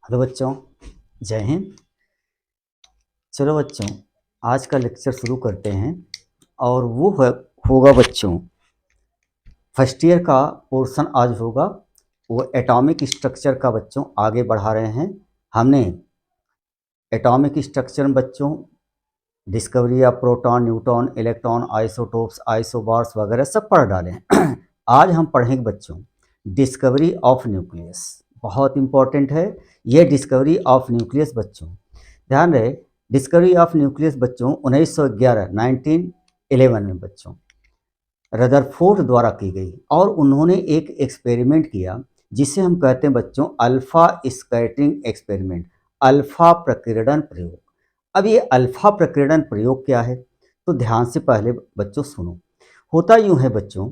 Hello बच्चों, जय हिंद। चलो बच्चों, आज का लेक्चर शुरू करते हैं और होगा बच्चों, फर्स्ट ईयर का पोर्शन आज होगा। वो एटॉमिक स्ट्रक्चर का बच्चों आगे बढ़ा रहे हैं। हमने एटॉमिक स्ट्रक्चर में बच्चों discovery of proton, neutron, electron, isotopes, isobars वगैरह सब पढ़ डाले हैं। आज हम पढ़ेंगे बच्चों डिस्कवरी ऑफ न्यूक्लियस। बहुत इंपॉर्टेंट है ये डिस्कवरी ऑफ न्यूक्लियस बच्चों। ध्यान रहे, डिस्कवरी ऑफ न्यूक्लियस बच्चों 1911 1911 में बच्चों रदरफोर्ड द्वारा की गई और उन्होंने एक एक्सपेरिमेंट किया जिसे हम कहते हैं बच्चों अल्फा स्कैटरिंग एक्सपेरिमेंट, अल्फा प्रकीर्णन प्रयोग। अब ये अल्फा प्रकीर्णन प्रयोग क्या है, तो ध्यान से पहले बच्चों सुनो। होता यूं है बच्चों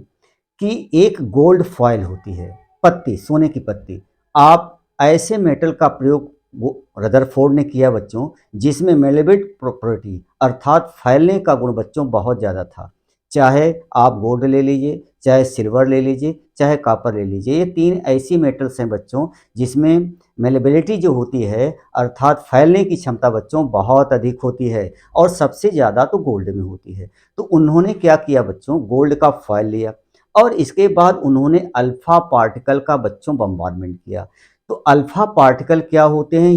कि एक गोल्ड फॉयल होती है, पत्ती, सोने की पत्ती। आप ऐसे मेटल का प्रयोग वो रदरफोर्ड ने किया बच्चों जिसमें मेलेबिलिटी प्रॉपर्टी अर्थात फैलने का गुण बच्चों बहुत ज़्यादा था। चाहे आप गोल्ड ले लीजिए, चाहे सिल्वर ले लीजिए, चाहे कॉपर ले लीजिए, ये तीन ऐसी मेटल्स हैं बच्चों जिसमें मेलेबिलिटी जो होती है अर्थात फैलने की क्षमता बच्चों बहुत अधिक होती है और सबसे ज़्यादा तो गोल्ड में होती है। तो उन्होंने क्या किया बच्चों, गोल्ड का फॉयल लिया और इसके बाद उन्होंने अल्फा पार्टिकल का बच्चों बम्बार्डमेंट किया। तो अल्फा पार्टिकल क्या होते हैं,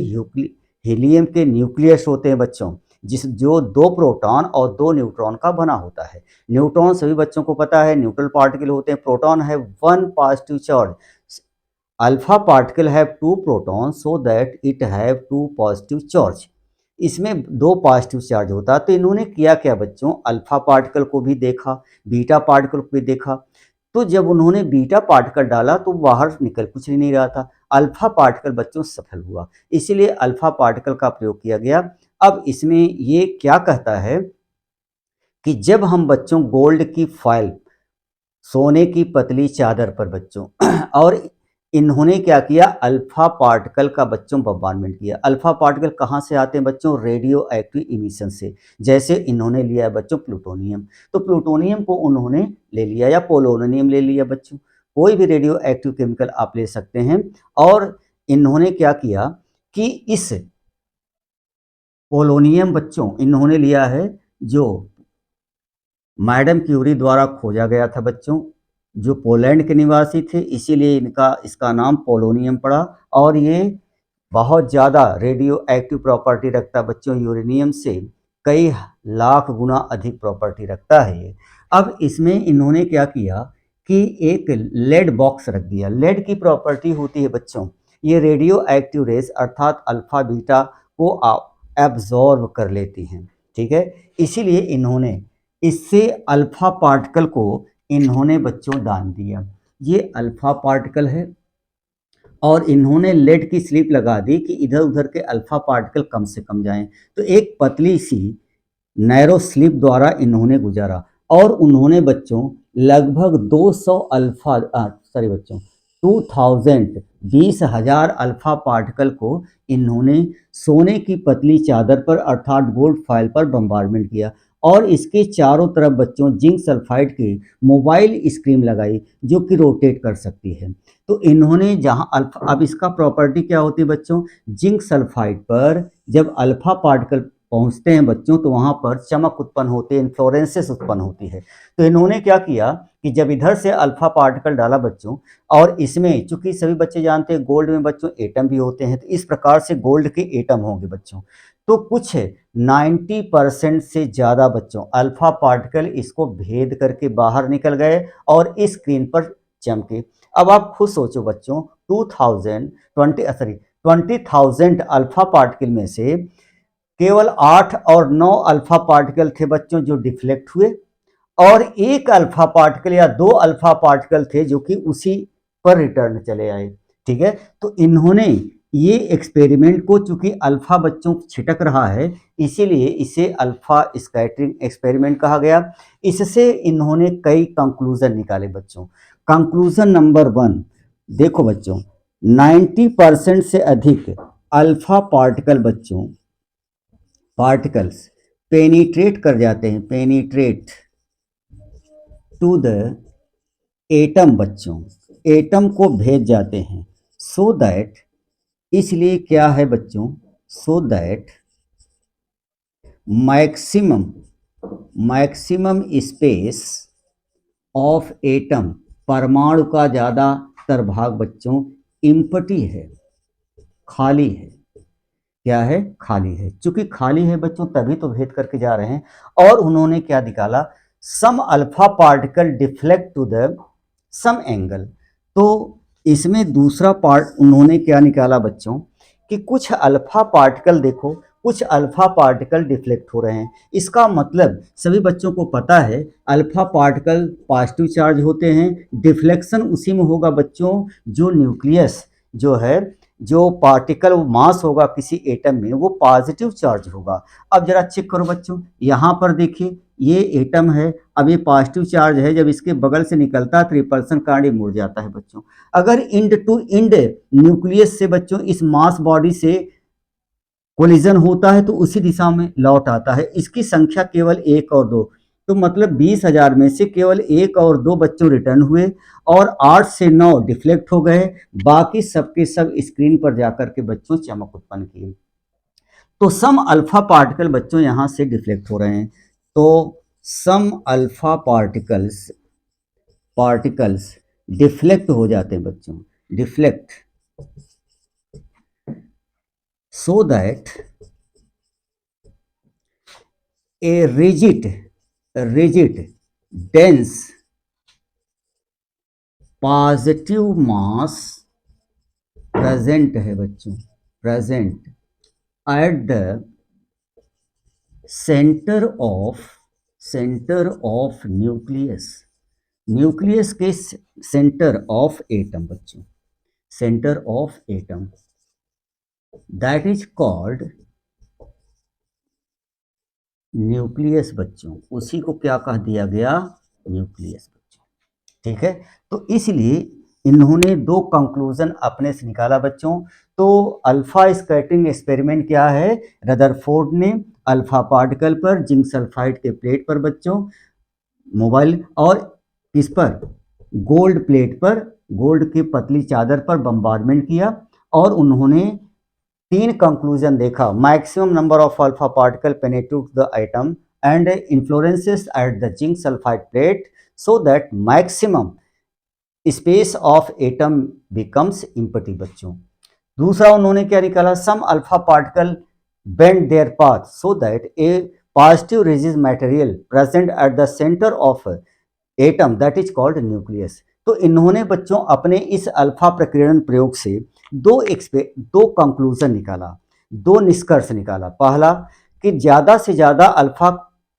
हीलियम के न्यूक्लियस होते हैं बच्चों, जो दो प्रोटॉन और दो न्यूट्रॉन का बना होता है। न्यूट्रॉन सभी बच्चों को पता है न्यूट्रल पार्टिकल होते हैं, प्रोटॉन है one positive charge, alpha particle have two proton so that it have two positive charge. इसमें दो पॉजिटिव चार्ज होता है। तो इन्होंने किया क्या बच्चों, अल्फा पार्टिकल को भी देखा, बीटा पार्टिकल को भी देखा। तो जब उन्होंने बीटा पार्टिकल डाला तो बाहर निकल कुछ नहीं रहा था, अल्फा पार्टिकल बच्चों सफल हुआ, इसीलिए अल्फा पार्टिकल का प्रयोग किया गया। अब इसमें ये क्या कहता है कि जब हम बच्चों गोल्ड की फॉयल, सोने की पतली चादर पर बच्चों और इन्होंने क्या किया, अल्फा पार्टिकल का बच्चों बम्बार्डमेंट किया। अल्फा पार्टिकल कहाँ से आते हैं बच्चों, रेडियो एक्टिव इमिशन से। जैसे इन्होंने लिया है बच्चों प्लूटोनियम, तो प्लूटोनियम को उन्होंने ले लिया या पोलोनियम ले लिया बच्चों, कोई भी रेडियो एक्टिव केमिकल आप ले सकते हैं। और इन्होंने क्या किया कि इस पोलोनियम बच्चों इन्होंने लिया है जो मैडम क्यूरी द्वारा खोजा गया था बच्चों, जो पोलैंड के निवासी थे, इसीलिए इसका नाम पोलोनियम पड़ा। और ये बहुत ज़्यादा रेडियो एक्टिव प्रॉपर्टी रखता है बच्चों, यूरेनियम से कई लाख गुना अधिक प्रॉपर्टी रखता है ये। अब इसमें इन्होंने क्या किया कि एक लेड बॉक्स रख दिया। लेड की प्रॉपर्टी होती है बच्चों, ये रेडियो एक्टिव रेस अर्थात अल्फा बीटा को एब्जॉर्ब कर लेती हैं, ठीक है। इसीलिए इन्होंने इससे अल्फा पार्टिकल को इन्होंने बच्चों दान दिया। ये अल्फा पार्टिकल है और इन्होंने लेड की स्लिप लगा दी कि इधर उधर के अल्फा पार्टिकल कम से कम जाएं। तो एक पतली सी नैरो स्लिप द्वारा इन्होंने गुजारा और उन्होंने बच्चों लगभग 200 अल्फा सॉरी बच्चों 2000 20,000 अल्फा पार्टिकल को इन्होंने सोने की पतली चादर पर अर्थात गोल्ड फॉयल पर बम्बार्डमेंट किया और इसके चारों तरफ बच्चों जिंक सल्फाइड की मोबाइल स्क्रीन लगाई जो कि रोटेट कर सकती है। तो इन्होंने जहां अल्फा, अब इसका प्रॉपर्टी क्या होती है बच्चों, जिंक सल्फाइड पर जब अल्फा पार्टिकल पहुंचते हैं बच्चों तो वहां पर चमक उत्पन्न होती है, इन्फ्लोरेंसेस उत्पन्न होती है। तो इन्होंने क्या किया कि जब इधर से अल्फा पार्टिकल डाला बच्चों, और इसमें चूंकि सभी बच्चे जानते हैं गोल्ड में बच्चों एटम भी होते हैं, तो इस प्रकार से गोल्ड के एटम होंगे बच्चों। तो कुछ 90% से ज़्यादा बच्चों अल्फा पार्टिकल इसको भेद करके बाहर निकल गए और इस स्क्रीन पर चमके। अब आप खुद सोचो बच्चों, 20,000 अल्फा पार्टिकल में से केवल 8 और 9 अल्फा पार्टिकल थे बच्चों जो डिफ्लेक्ट हुए और एक अल्फा पार्टिकल या दो अल्फा पार्टिकल थे जो कि उसी पर रिटर्न चले आए, ठीक है। तो इन्होंने ये एक्सपेरिमेंट को, चूंकि अल्फा बच्चों छिटक रहा है इसीलिए इसे अल्फा स्कैटरिंग एक्सपेरिमेंट कहा गया। इससे इन्होंने कई कंक्लूजन निकाले बच्चों। कंक्लूजन नंबर 1 देखो बच्चों, 90% से अधिक अल्फा पार्टिकल बच्चों पार्टिकल्स पेनिट्रेट कर जाते हैं, पेनिट्रेट टू द एटम बच्चों, एटम को भेज जाते हैं, सो दैट इसलिए क्या है बच्चों, सो that maximum maximum space of atom, परमाणु का ज़्यादातर भाग बच्चों इम्पटी है, खाली है। क्या है, खाली है। चूंकि खाली है बच्चों तभी तो भेद करके जा रहे हैं। और उन्होंने क्या निकाला, some alpha particle deflect to the some angle. तो इसमें दूसरा पार्ट उन्होंने क्या निकाला बच्चों कि कुछ अल्फा पार्टिकल, देखो कुछ अल्फा पार्टिकल डिफ्लेक्ट हो रहे हैं। इसका मतलब सभी बच्चों को पता है अल्फा पार्टिकल पॉजिटिव चार्ज होते हैं, डिफ्लेक्शन उसी में होगा बच्चों जो न्यूक्लियस जो है, जो पार्टिकल मास होगा किसी एटम में वो पॉजिटिव चार्ज होगा। अब जरा चेक करो बच्चों, यहाँ पर देखिए ये एटम है, अब ये पॉजिटिव चार्ज है, जब इसके बगल से निकलता है तो रिपल्सन कार्ड मुड़ जाता है बच्चों। अगर इंड टू इंड न्यूक्लियस से बच्चों इस मास बॉडी से कोलिजन होता है तो उसी दिशा में लौट आता है। इसकी संख्या केवल 1 और 2, तो मतलब 20,000 में से केवल 1 और 2 बच्चों रिटर्न हुए और 8 से 9 डिफ्लेक्ट हो गए। बाकी सबके सब स्क्रीन पर जाकर के बच्चों चमक उत्पन्न किए। तो सम अल्फा पार्टिकल बच्चों यहाँ से डिफ्लेक्ट हो रहे हैं। तो सम अल्फा पार्टिकल्स डिफ्लेक्ट हो जाते हैं बच्चों, deflect, so that a rigid dense positive mass present है बच्चों, present at the centre of nucleus के सेंटर ऑफ एटम बच्चों, centre of atom, that is called nucleus बच्चों। उसी को क्या कह दिया गया, न्यूक्लियस बच्चों। ठीक है, तो इसलिए इन्होंने 2 कंक्लूजन अपने से निकाला बच्चों। तो अल्फा स्कैटरिंग एक्सपेरिमेंट क्या है, रदरफोर्ड ने अल्फा पार्टिकल पर जिंक सल्फाइड के प्लेट पर बच्चों मोबाइल और किस पर, गोल्ड प्लेट पर, गोल्ड की पतली चादर पर बम्बार्डमेंट किया और उन्होंने 3 कंक्लूजन देखा। Maximum number of alpha particle penetrate the atom and fluoresces at the zinc sulphide plate so that maximum space of atom becomes empty बच्चों। दूसरा उन्होंने क्या निकाला, some alpha particle bend their path so that a positive rigid material present at the centre of atom that is called nucleus. तो इन्होंने बच्चों अपने इस अल्फा प्रकीर्णन प्रयोग से 2 कंक्लूजन निकाला, 2 निष्कर्ष निकाला। पहला कि ज़्यादा से ज़्यादा अल्फा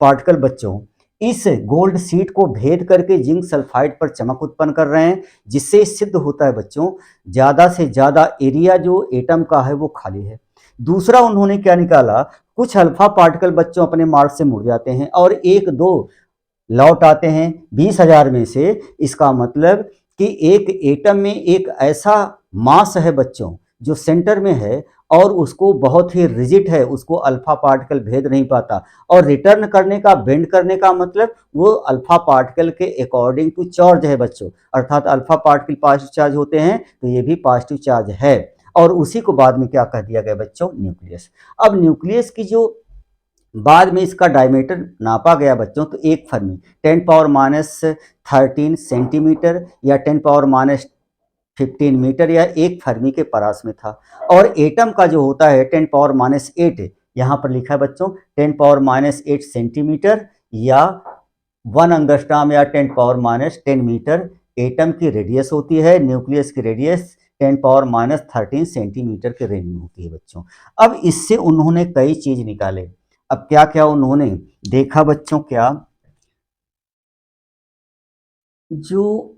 पार्टिकल बच्चों इस गोल्ड सीट को भेद करके जिंक सल्फाइड पर चमक उत्पन्न कर रहे हैं, जिससे सिद्ध होता है बच्चों ज़्यादा से ज़्यादा एरिया जो एटम का है वो खाली है। दूसरा उन्होंने क्या निकाला, कुछ अल्फा पार्टिकल बच्चों अपने मार्ग से मुड़ जाते हैं और 1-2 लौट आते हैं 20,000 में से। इसका मतलब कि एक एटम में एक ऐसा मास है बच्चों जो सेंटर में है और उसको बहुत ही रिजिड है, उसको अल्फा पार्टिकल भेद नहीं पाता। और रिटर्न करने का, बेंड करने का मतलब वो अल्फा पार्टिकल के अकॉर्डिंग टू चार्ज है बच्चों, अर्थात अल्फा पार्टिकल पॉजिटिव चार्ज होते हैं तो ये भी पॉजिटिव चार्ज है। और उसी को बाद में क्या कह दिया गया बच्चों, न्यूक्लियस। अब न्यूक्लियस की जो बाद में इसका डायमीटर नापा गया बच्चों तो 1 फर्मी 10⁻13 सेंटीमीटर या 10⁻15 मीटर या 1 फर्मी के परास में था। और एटम का जो होता है 10⁻8, यहाँ पर लिखा है बच्चों 10⁻8 सेंटीमीटर या 1 अंगस्ट्राम या 10⁻10 मीटर एटम की रेडियस होती है। न्यूक्लियस की रेडियस 10⁻13 सेंटीमीटर के रेंज में होती है बच्चों। अब इससे उन्होंने कई चीज निकाले। अब क्या क्या उन्होंने देखा बच्चों, क्या जो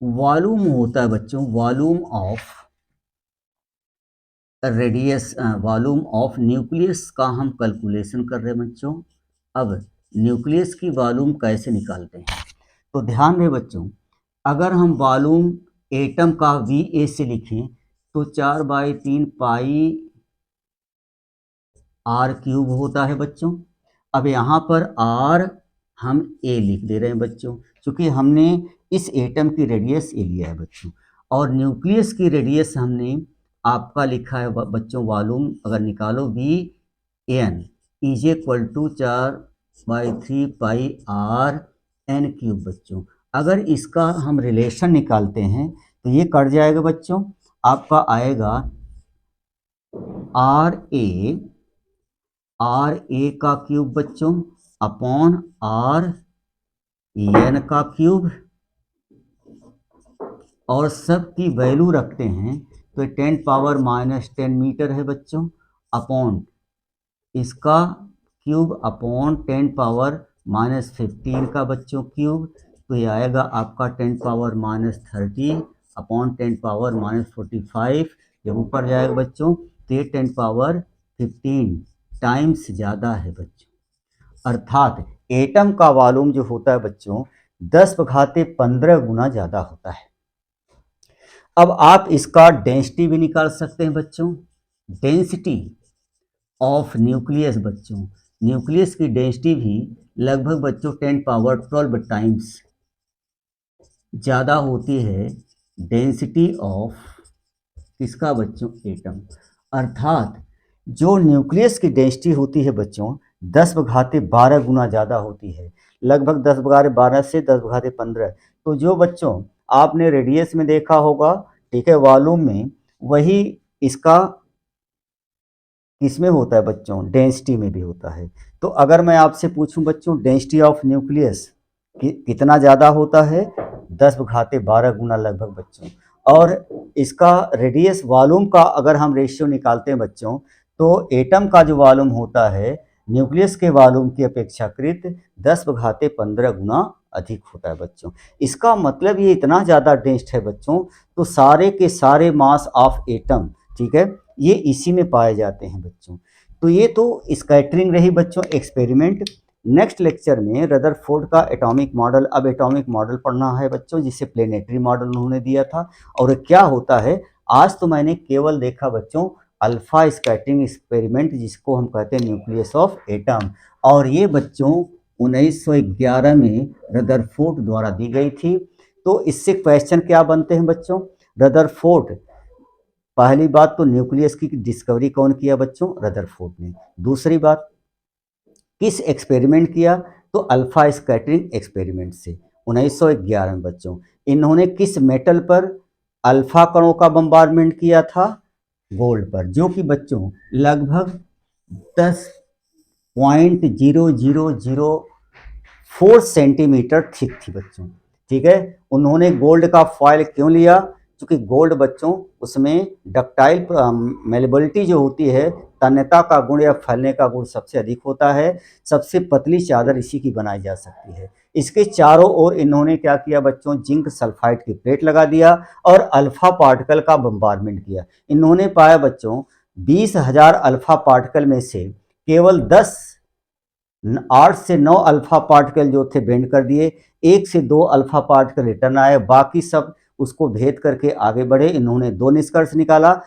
वॉल्यूम होता है बच्चों, volume of radius, volume of nucleus का हम कैलकुलेशन कर रहे हैं बच्चों। अब न्यूक्लियस की वॉल्यूम कैसे निकालते हैं, तो ध्यान दें बच्चों, अगर हम वॉल्यूम एटम का VA से लिखें तो 4/3 पाई r³ होता है बच्चों। अब यहाँ पर r हम A लिख दे रहे हैं बच्चों, क्योंकि हमने इस एटम की रेडियस ये लिया है बच्चों। और न्यूक्लियस की रेडियस हमने आपका लिखा है बच्चों, वॉल्यूम अगर निकालो V N is equal to 4/3 pi r n³ बच्चों। अगर इसका हम रिलेशन निकालते हैं तो ये कट जाएगा बच्चों, आपका आएगा आर ए का क्यूब बच्चों अपॉन r n³ और सब की वैल्यू रखते हैं तो 10⁻⁻10 मीटर है बच्चों, अपॉन इसका क्यूब अपॉन 10⁻⁻15 का बच्चों क्यूब, तो ये आएगा आपका 10⁻⁻30 अपॉन 10⁻⁻45। जब ऊपर जाएगा बच्चों तो ये 10⁻15 टाइम्स ज़्यादा है बच्चों। अर्थात एटम का वॉल्यूम जो होता है बच्चों 10⁻15 गुना ज़्यादा होता है। अब आप इसका डेंसिटी भी निकाल सकते हैं बच्चों। डेंसिटी ऑफ न्यूक्लियस बच्चों, न्यूक्लियस की डेंसिटी भी लगभग बच्चों 10⁻12 टाइम्स ज़्यादा होती है डेंसिटी ऑफ किसका बच्चों, एटम। अर्थात जो न्यूक्लियस की डेंसिटी होती है बच्चों 10⁻12 गुना ज़्यादा होती है, लगभग 10⁻12 से 10⁻15। तो जो बच्चों आपने रेडियस में देखा होगा, ठीक है, वॉल्यूम में, वही इसका किसमें होता है बच्चों, डेंसिटी में भी होता है। तो अगर मैं आपसे पूछूं बच्चों डेंसिटी ऑफ न्यूक्लियस कितना ज़्यादा होता है, 10⁻12 गुना लगभग बच्चों। और इसका रेडियस वॉल्यूम का अगर हम रेशियो निकालते हैं बच्चों तो एटम का जो वॉल्यूम होता है न्यूक्लियस के वॉल्यूम की अपेक्षाकृत 10⁻15 गुना अधिक होता है बच्चों। इसका मतलब ये इतना ज़्यादा डेंस्ड है बच्चों, तो सारे के सारे मास ऑफ एटम, ठीक है, ये इसी में पाए जाते हैं बच्चों। तो ये तो स्कैटरिंग रही बच्चों, एक्सपेरिमेंट। नेक्स्ट लेक्चर में रदरफोर्ड का एटॉमिक मॉडल, अब एटॉमिक मॉडल पढ़ना है बच्चों जिसे प्लेनेटरी मॉडल उन्होंने दिया था और क्या होता है। आज तो मैंने केवल देखा बच्चों अल्फा स्कैटरिंग एक्सपेरिमेंट, जिसको हम कहते हैं न्यूक्लियस ऑफ एटम, और ये बच्चों 1911 में रदरफोर्ड द्वारा दी गई थी। तो इससे क्वेश्चन क्या बनते हैं बच्चों, रदरफोर्ड, पहली बात तो न्यूक्लियस की डिस्कवरी कौन किया बच्चों, रदरफोर्ड ने। दूसरी बात किस एक्सपेरिमेंट किया, तो अल्फा स्कैटरिंग एक्सपेरिमेंट से 1911 में बच्चों। इन्होंने किस मेटल पर अल्फा कणों का बम्बार्डमेंट किया था, गोल्ड पर, जो कि बच्चों लगभग 10.0004 सेंटीमीटर थिक थी बच्चों, ठीक है। उन्होंने गोल्ड का फॉयल क्यों लिया, क्योंकि गोल्ड बच्चों उसमें डक्टाइल मेलेबिलिटी जो होती है, तन्यता का गुण या फैलने का गुण सबसे अधिक होता है। सबसे पतली चादर इसी की बनाई जा सकती है। इसके चारों ओर इन्होंने क्या किया बच्चों, जिंक सल्फाइड की प्लेट लगा दिया और अल्फा पार्टिकल का बम्बार्डमेंट किया। इन्होंने पाया बच्चों 20,000 अल्फा पार्टिकल में से केवल 8 से 9 अल्फा पार्टिकल जो थे बेंड कर दिए, 1 से 2 अल्फा पार्टिकल रिटर्न आए, बाकी सब उसको भेद करके आगे बढ़े। इन्होंने 2 निष्कर्ष निकाला,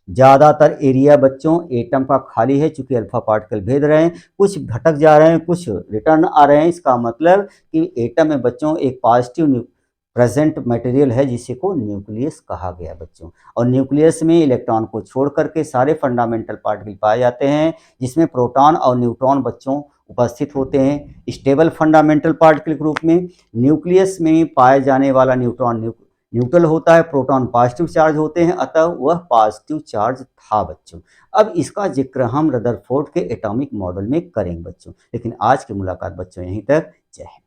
ज़्यादातर एरिया बच्चों एटम का खाली है, चूंकि अल्फा पार्टिकल भेद रहे हैं, कुछ भटक जा रहे हैं, कुछ रिटर्न आ रहे हैं। इसका मतलब कि एटम में बच्चों एक पॉजिटिव प्रेजेंट मटेरियल है जिसे को न्यूक्लियस कहा गया बच्चों। और न्यूक्लियस में इलेक्ट्रॉन को छोड़ करके सारे फंडामेंटल पार्टिकल पाए जाते हैं, जिसमें प्रोटॉन और न्यूट्रॉन बच्चों उपस्थित होते हैं। स्टेबल फंडामेंटल पार्टिकल के रूप में न्यूक्लियस में पाए जाने वाला न्यूट्रॉन न्यूट्रल होता है, प्रोटॉन पॉजिटिव चार्ज होते हैं, अतः वह पॉजिटिव चार्ज था बच्चों। अब इसका जिक्र हम रदरफोर्ड के एटॉमिक मॉडल में करेंगे बच्चों, लेकिन आज की मुलाकात बच्चों यहीं तक। जय हिंद।